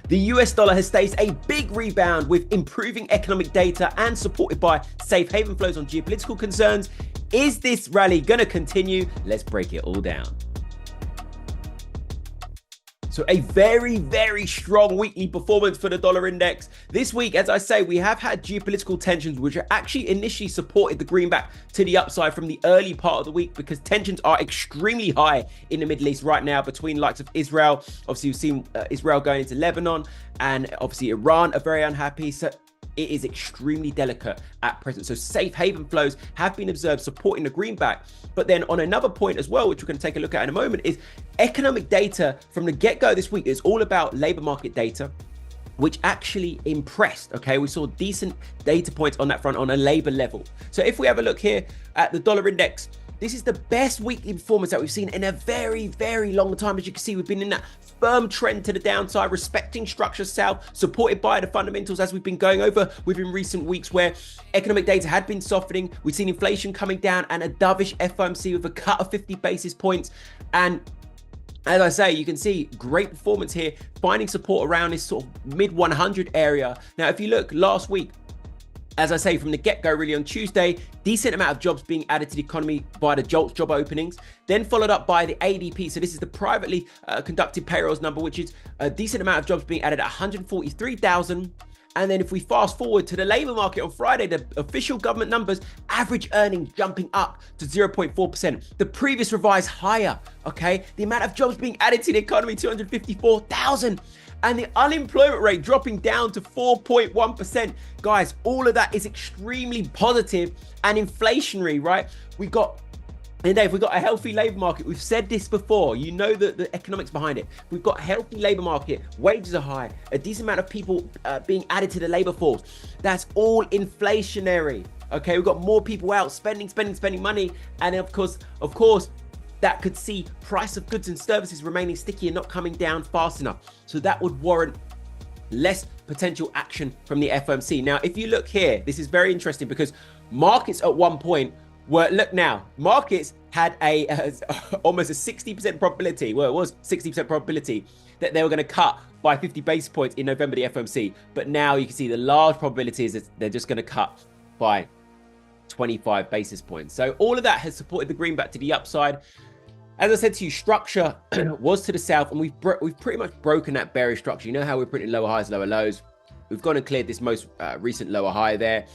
The US dollar has staged a big rebound with improving economic data and supported by safe haven flows on geopolitical concerns. Is this rally going to continue? Let's break it all down. So a very, very strong weekly performance for the dollar index. This week, as I say, we have had geopolitical tensions, which are actually initially supported the greenback to the upside from the early part of the week, because tensions are extremely high in the Middle East right now between the likes of Israel. Obviously, we've seen Israel going into Lebanon, and obviously Iran are very unhappy. So it is extremely delicate at present. So safe haven flows have been observed supporting the greenback. But then on another point as well, which we're going to take a look at in a moment, is economic data from the get-go this week is all about labor market data, which actually impressed. Okay, we saw decent data points on that front on a labor level. So if we have a look here at the dollar index, this is the best weekly performance that we've seen in a very, very long time. As you can see, we've been in that firm trend to the downside, respecting structure south, supported by the fundamentals as we've been going over within recent weeks, where economic data had been softening. We've seen inflation coming down and a dovish FOMC with a cut of 50 basis points. And as I say, you can see great performance here, finding support around this sort of mid 100 area. Now, if you look last week, as I say, from the get-go, really on Tuesday, decent amount of jobs being added to the economy by the JOLTS job openings, then followed up by the ADP. So this is the privately conducted payrolls number, which is a decent amount of jobs being added at 143,000. And then if we fast forward to the labor market on Friday, the official government numbers, average earnings jumping up to 0.4%. The previous revised higher, okay? The amount of jobs being added to the economy, 254,000. And the unemployment rate dropping down to 4.1%. Guys, all of that is extremely positive and inflationary, right? We've got a healthy labor market. We've said this before. You know the economics behind it. We've got a healthy labor market. Wages are high. A decent amount of people being added to the labor force. That's all inflationary. Okay, we've got more people out spending money. And of course, that could see price of goods and services remaining sticky and not coming down fast enough. So that would warrant less potential action from the FOMC. Now, if you look here, this is very interesting because markets at one point markets had almost a 60% probability. Well, it was 60% probability that they were going to cut by 50 basis points in November, the FOMC. But now you can see the large probability is that they're just going to cut by 25 basis points. So all of that has supported the greenback to the upside. As I said to you, structure was to the south, and we've pretty much broken that bearish structure. You know how we're printing lower highs, lower lows. We've gone and cleared this most recent lower high there.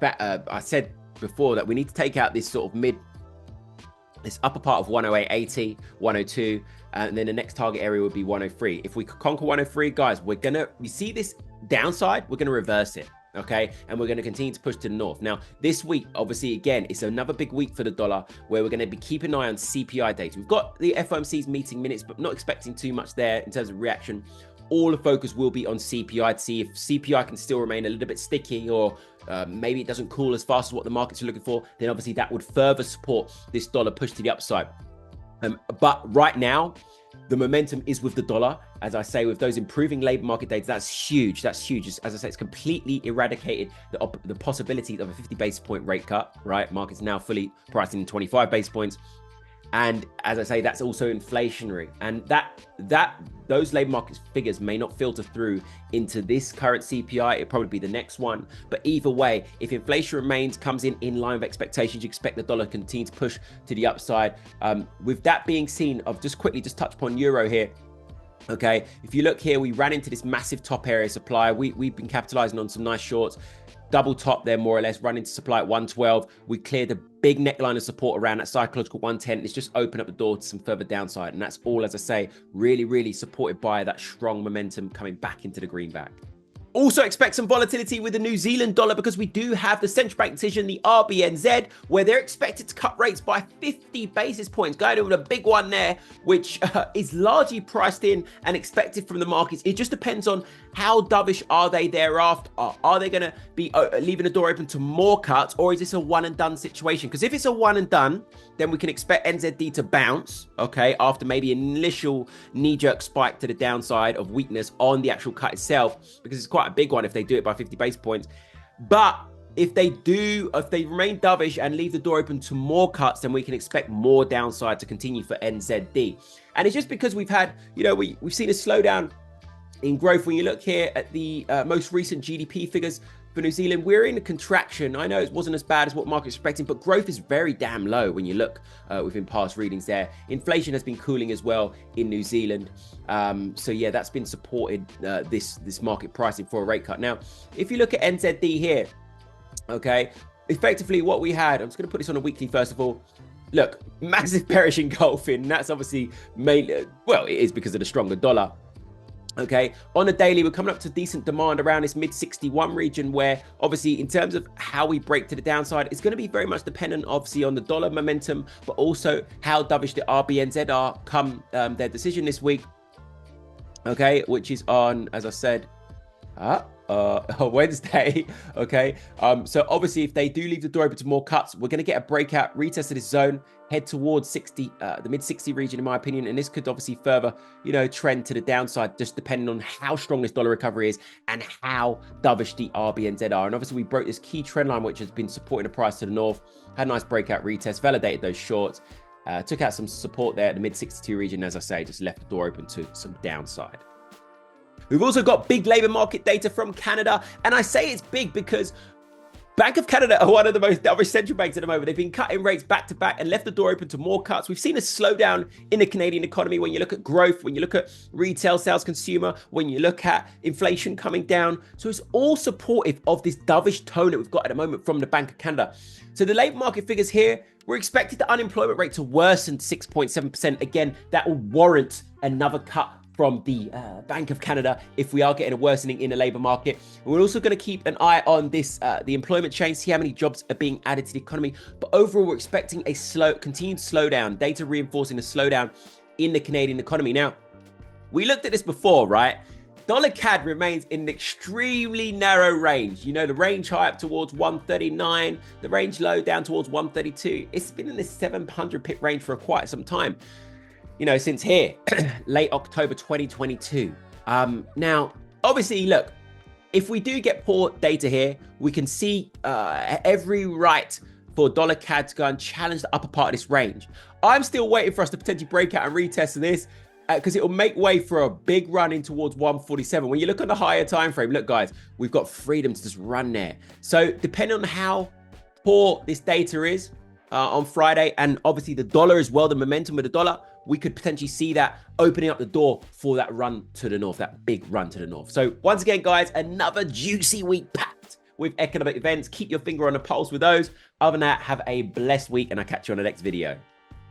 But I said before that we need to take out this sort of this upper part of 108.80, 102, and then the next target area would be 103. If we conquer 103, guys, we see this downside, we're gonna reverse it. Okay, and we're going to continue to push to the north. Now, this week, obviously, again, it's another big week for the dollar where we're going to be keeping an eye on CPI data. We've got the FOMC's meeting minutes, but not expecting too much there in terms of reaction. All the focus will be on CPI to see if CPI can still remain a little bit sticky, or maybe it doesn't cool as fast as what the markets are looking for. Then obviously that would further support this dollar push to the upside. But right now, the momentum is with the dollar. As I say, with those improving labor market data, that's huge. That's huge. As I say, it's completely eradicated the possibility of a 50 basis point rate cut, right? Markets now fully pricing in 25 basis points. And as I say, that's also inflationary. And those labor market figures may not filter through into this current CPI. It'll probably be the next one. But either way, if inflation comes in line with expectations, you expect the dollar to continue to push to the upside. With that being seen, I've just quickly touch upon euro here. Okay, if you look here, we ran into this massive top area supply. We've been capitalizing on some nice shorts. Double top there, more or less, running to supply at 112. We cleared a big neckline of support around that psychological 110. It's just opened up the door to some further downside. And that's all, as I say, really, really supported by that strong momentum coming back into the greenback. Also expect some volatility with the New Zealand dollar, because we do have the central bank decision, the RBNZ, where they're expected to cut rates by 50 basis points, going over a big one there, which is largely priced in and expected from the markets. It just depends on how dovish are they thereafter. Are they going to be leaving the door open to more cuts, or is this a one and done situation? Because if it's a one and done, then we can expect NZD to bounce, okay, after maybe an initial knee-jerk spike to the downside of weakness on the actual cut itself, because it's quite a big one if they do it by 50 basis points. But if they remain dovish and leave the door open to more cuts, then we can expect more downside to continue for NZD. And it's just because we've had, we've seen a slowdown In growth, when you look here at the most recent GDP figures for New Zealand, we're in a contraction. I know it wasn't as bad as what market's expecting, but growth is very damn low when you look within past readings there. Inflation has been cooling as well in New Zealand. So yeah, that's been supported this market pricing for a rate cut. Now, if you look at NZD here, okay, effectively what we had, I'm just going to put this on a weekly first of all. Look, massive bearish engulfing. That's obviously mainly, well, it is because of the stronger dollar. Okay, on a daily, we're coming up to decent demand around this mid 61 region, where obviously in terms of how we break to the downside, it's going to be very much dependent obviously on the dollar momentum, but also how dovish the RBNZ are come their decision this week. Okay, which is on, as I said, Wednesday. Okay, so obviously if they do leave the door open to more cuts, we're going to get a breakout retest of this zone, head towards 60, the mid 60 region in my opinion, and this could obviously further, you know, trend to the downside, just depending on how strong this dollar recovery is and how dovish the RBNZ are. And obviously we broke this key trend line which has been supporting the price to the north, had a nice breakout retest, validated those shorts, took out some support there at the mid 62 region. As I say, just left the door open to some downside. We've also got big labor market data from Canada. And I say it's big because Bank of Canada are one of the most dovish central banks at the moment. They've been cutting rates back to back and left the door open to more cuts. We've seen a slowdown in the Canadian economy when you look at growth, when you look at retail sales consumer, when you look at inflation coming down. So it's all supportive of this dovish tone that we've got at the moment from the Bank of Canada. So the labor market figures here, we're expecting the unemployment rate to worsen 6.7%. Again, that will warrant another cut from the Bank of Canada if we are getting a worsening in the labor market. And we're also going to keep an eye on this, the employment change, see how many jobs are being added to the economy. But overall, we're expecting a continued slowdown, data reinforcing the slowdown in the Canadian economy. Now, we looked at this before, right? Dollar CAD remains in an extremely narrow range. You know, the range high up towards 139, the range low down towards 132. It's been in this 700 pip range for quite some time. You know, since here, late October 2022. Now, obviously, look, if we do get poor data here, we can see every right for dollar CAD to go and challenge the upper part of this range. I'm still waiting for us to potentially break out and retest this because it will make way for a big run in towards 147. When you look on the higher time frame, look, guys, we've got freedom to just run there. So depending on how poor this data is on Friday, and obviously the dollar as well, the momentum of the dollar, we could potentially see that opening up the door for that run to the north, that big run to the north. So once again, guys, another juicy week packed with economic events. Keep your finger on the pulse with those. Other than that, have a blessed week, and I'll catch you on the next video.